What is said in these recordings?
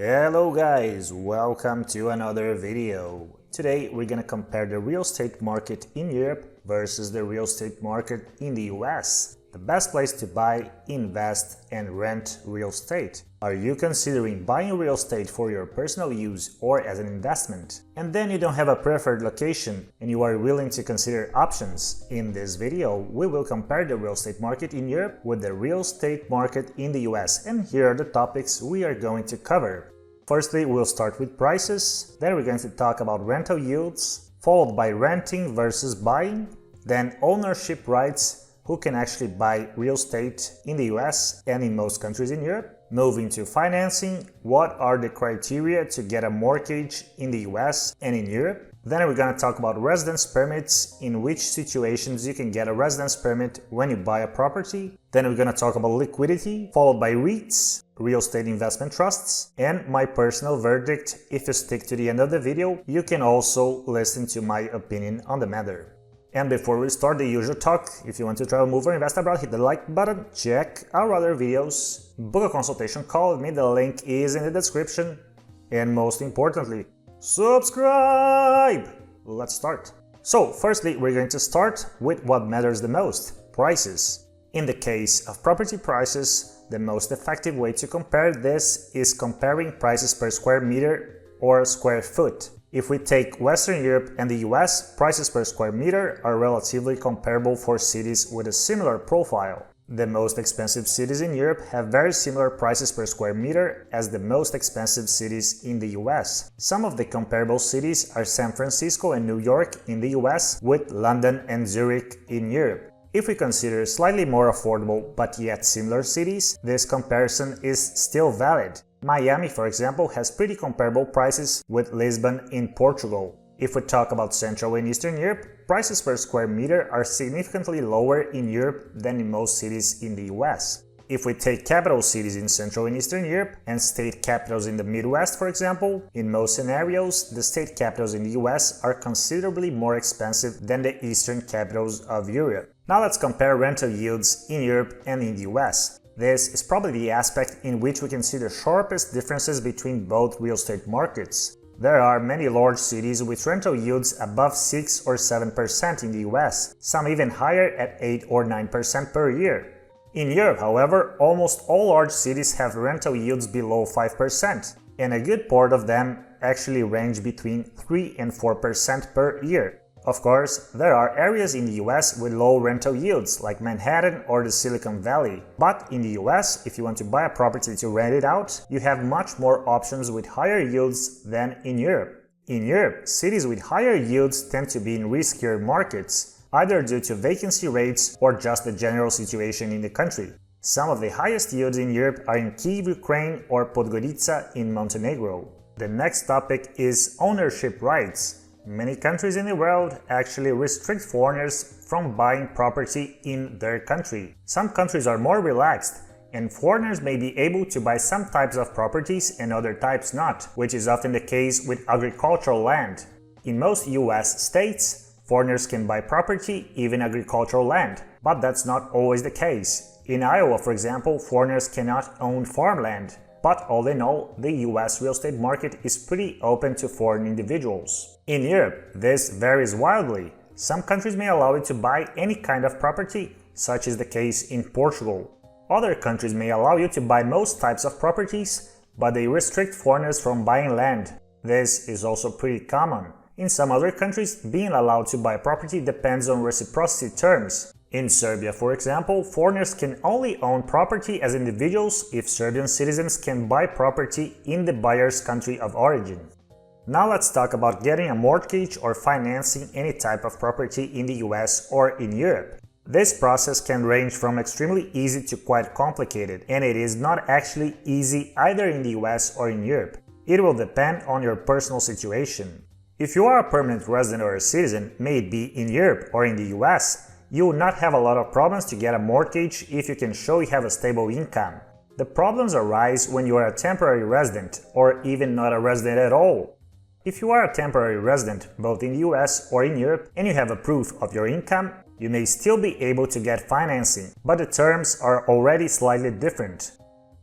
Hello guys, welcome to another video. Today we're gonna compare the real estate market in Europe versus the real estate market in the US. The best place to buy, invest and rent real estate. Are you considering buying real estate for your personal use or as an investment? And then you don't have a preferred location and you are willing to consider options? In this video, we will compare the real estate market in Europe with the real estate market in the US, and here are the topics we are going to cover. Firstly, we'll start with prices, then we're going to talk about rental yields, followed by renting versus buying, then ownership rights, who can actually buy real estate in the US and in most countries in Europe. Moving to financing, what are the criteria to get a mortgage in the US and in Europe. Then we're going to talk about residence permits, in which situations you can get a residence permit when you buy a property. Then we're going to talk about liquidity, followed by REITs, real estate investment trusts, and my personal verdict. If you stick to the end of the video, you can also listen to my opinion on the matter. And before we start the usual talk, if you want to travel, move or invest abroad, hit the like button, check our other videos, book a consultation call with me, the link is in the description, and most importantly, subscribe! Let's start. So firstly, we're going to start with what matters the most, prices. In the case of property prices, the most effective way to compare this is comparing prices per square meter or square foot. If we take Western Europe and the US, prices per square meter are relatively comparable for cities with a similar profile. The most expensive cities in Europe have very similar prices per square meter as the most expensive cities in the US. Some of the comparable cities are San Francisco and New York in the US, with London and Zurich in Europe. If we consider slightly more affordable but yet similar cities, this comparison is still valid. Miami, for example, has pretty comparable prices with Lisbon in Portugal. If we talk about Central and Eastern Europe, prices per square meter are significantly lower in Europe than in most cities in the US. If we take capital cities in Central and Eastern Europe and state capitals in the Midwest, for example, in most scenarios, the state capitals in the US are considerably more expensive than the eastern capitals of Europe. Now let's compare rental yields in Europe and in the US. This is probably the aspect in which we can see the sharpest differences between both real estate markets. There are many large cities with rental yields above 6 or 7% in the US, some even higher at 8 or 9% per year. In Europe, however, almost all large cities have rental yields below 5%, and a good part of them actually range between 3 and 4% per year. Of course, there are areas in the US with low rental yields, like Manhattan or the Silicon Valley. But in the US, if you want to buy a property to rent it out, you have much more options with higher yields than in Europe. In Europe, cities with higher yields tend to be in riskier markets, either due to vacancy rates or just the general situation in the country. Some of the highest yields in Europe are in Kyiv, Ukraine, or Podgorica in Montenegro. The next topic is ownership rights. Many countries in the world actually restrict foreigners from buying property in their country. Some countries are more relaxed, and foreigners may be able to buy some types of properties and other types not, which is often the case with agricultural land. In most US states, foreigners can buy property, even agricultural land, but that's not always the case. In Iowa, for example, foreigners cannot own farmland. But all in all, the US real estate market is pretty open to foreign individuals. In Europe, this varies wildly. Some countries may allow you to buy any kind of property, such is the case in Portugal. Other countries may allow you to buy most types of properties, but they restrict foreigners from buying land. This is also pretty common. In some other countries, being allowed to buy property depends on reciprocity terms. In Serbia, for example, foreigners can only own property as individuals if Serbian citizens can buy property in the buyer's country of origin. Now let's talk about getting a mortgage or financing any type of property in the US or in Europe. This process can range from extremely easy to quite complicated, and it is not actually easy either in the US or in Europe. It will depend on your personal situation. If you are a permanent resident or a citizen, may it be in Europe or in the US, you will not have a lot of problems to get a mortgage if you can show you have a stable income. The problems arise when you are a temporary resident or even not a resident at all. If you are a temporary resident both in the US or in Europe and you have a proof of your income, you may still be able to get financing, but the terms are already slightly different.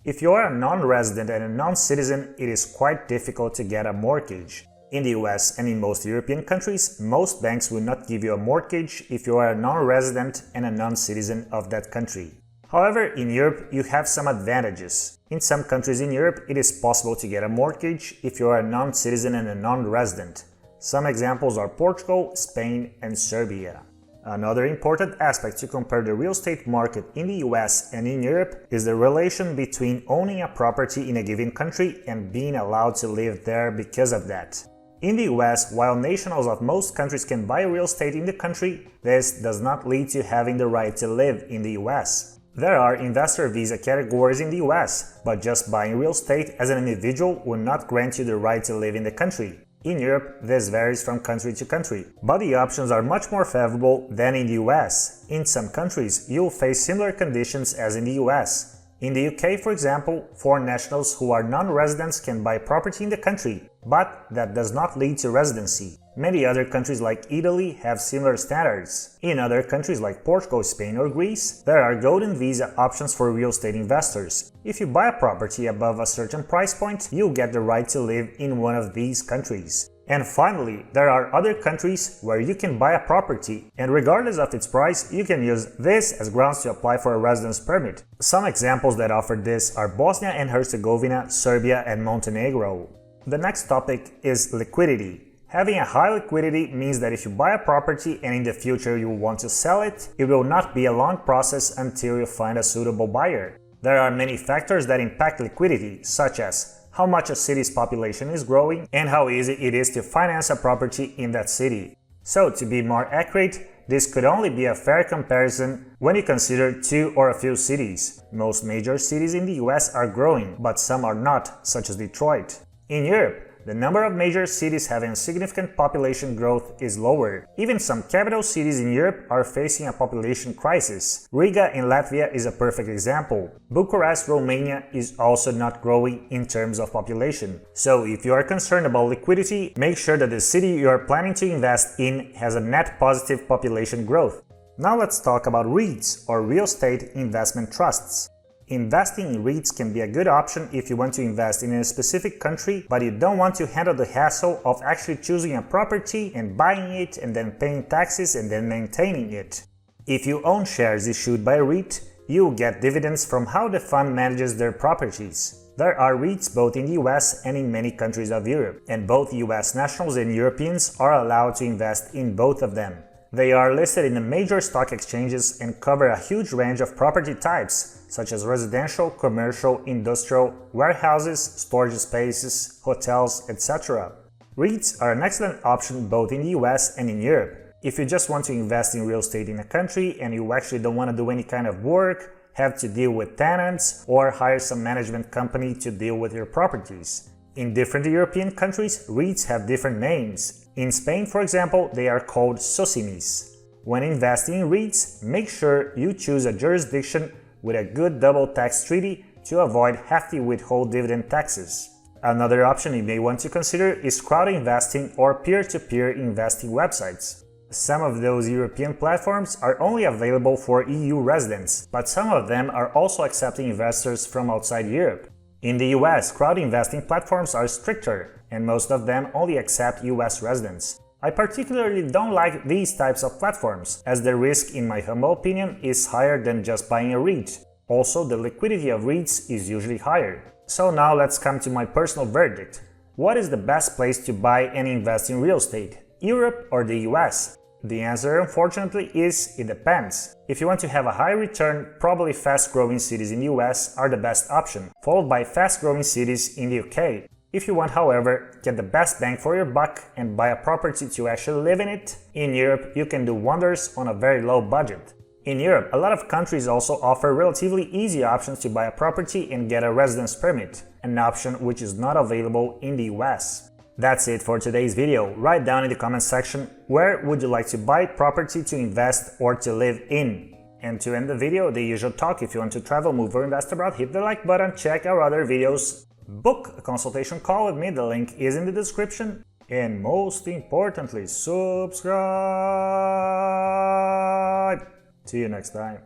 If you are a non-resident and a non-citizen, it is quite difficult to get a mortgage. In the US and in most European countries, most banks will not give you a mortgage if you are a non-resident and a non-citizen of that country. However, in Europe, you have some advantages. In some countries in Europe, it is possible to get a mortgage if you are a non-citizen and a non-resident. Some examples are Portugal, Spain, and Serbia. Another important aspect to compare the real estate market in the US and in Europe is the relation between owning a property in a given country and being allowed to live there because of that. In the US, while nationals of most countries can buy real estate in the country, this does not lead to having the right to live in the US. There are investor visa categories in the US, but just buying real estate as an individual will not grant you the right to live in the country. In Europe, this varies from country to country, but the options are much more favorable than in the US. In some countries, you will face similar conditions as in the US. In the UK, for example, foreign nationals who are non-residents can buy property in the country, but that does not lead to residency. Many other countries like Italy have similar standards. In other countries like Portugal, Spain, or Greece, there are golden visa options for real estate investors. If you buy a property above a certain price point, you'll get the right to live in one of these countries. And finally, there are other countries where you can buy a property, and regardless of its price, you can use this as grounds to apply for a residence permit. Some examples that offer this are Bosnia and Herzegovina, Serbia, and Montenegro. The next topic is liquidity. Having a high liquidity means that if you buy a property and in the future you want to sell it, it will not be a long process until you find a suitable buyer. There are many factors that impact liquidity, such as how much a city's population is growing and how easy it is to finance a property in that city. So, to be more accurate, this could only be a fair comparison when you consider two or a few cities. Most major cities in the US are growing, but some are not, such as Detroit. In Europe, the number of major cities having significant population growth is lower. Even some capital cities in Europe are facing a population crisis. Riga in Latvia is a perfect example. Bucharest, Romania is also not growing in terms of population. So if you are concerned about liquidity, make sure that the city you are planning to invest in has a net positive population growth. Now let's talk about REITs, or real estate investment trusts. Investing in REITs can be a good option if you want to invest in a specific country, but you don't want to handle the hassle of actually choosing a property and buying it and then paying taxes and then maintaining it. If you own shares issued by a REIT, you will get dividends from how the fund manages their properties. There are REITs both in the US and in many countries of Europe, and both US nationals and Europeans are allowed to invest in both of them. They are listed in the major stock exchanges and cover a huge range of property types, such as residential, commercial, industrial, warehouses, storage spaces, hotels, etc. REITs are an excellent option both in the US and in Europe. If you just want to invest in real estate in a country and you actually don't want to do any kind of work, have to deal with tenants, or hire some management company to deal with your properties. In different European countries, REITs have different names. In Spain, for example, they are called SOCIMIs. When investing in REITs, make sure you choose a jurisdiction with a good double tax treaty to avoid hefty withhold dividend taxes. Another option you may want to consider is crowd investing or peer-to-peer investing websites. Some of those European platforms are only available for EU residents, but some of them are also accepting investors from outside Europe. In the US, crowd investing platforms are stricter, and most of them only accept US residents. I particularly don't like these types of platforms, as the risk, in my humble opinion, is higher than just buying a REIT. Also, the liquidity of REITs is usually higher. So now let's come to my personal verdict. What is the best place to buy and invest in real estate? Europe or the US? The answer, unfortunately, is it depends. If you want to have a high return, probably fast-growing cities in the US are the best option, followed by fast-growing cities in the UK. If you want, however, get the best bang for your buck and buy a property to actually live in it, in Europe you can do wonders on a very low budget. In Europe, a lot of countries also offer relatively easy options to buy a property and get a residence permit, an option which is not available in the US. That's it for today's video. Write down in the comment section where would you like to buy property to invest or to live in. And to end the video, the usual talk: if you want to travel, move or invest abroad, hit the like button, check our other videos, book a consultation call with me, the link is in the description, and most importantly, subscribe. See you next time.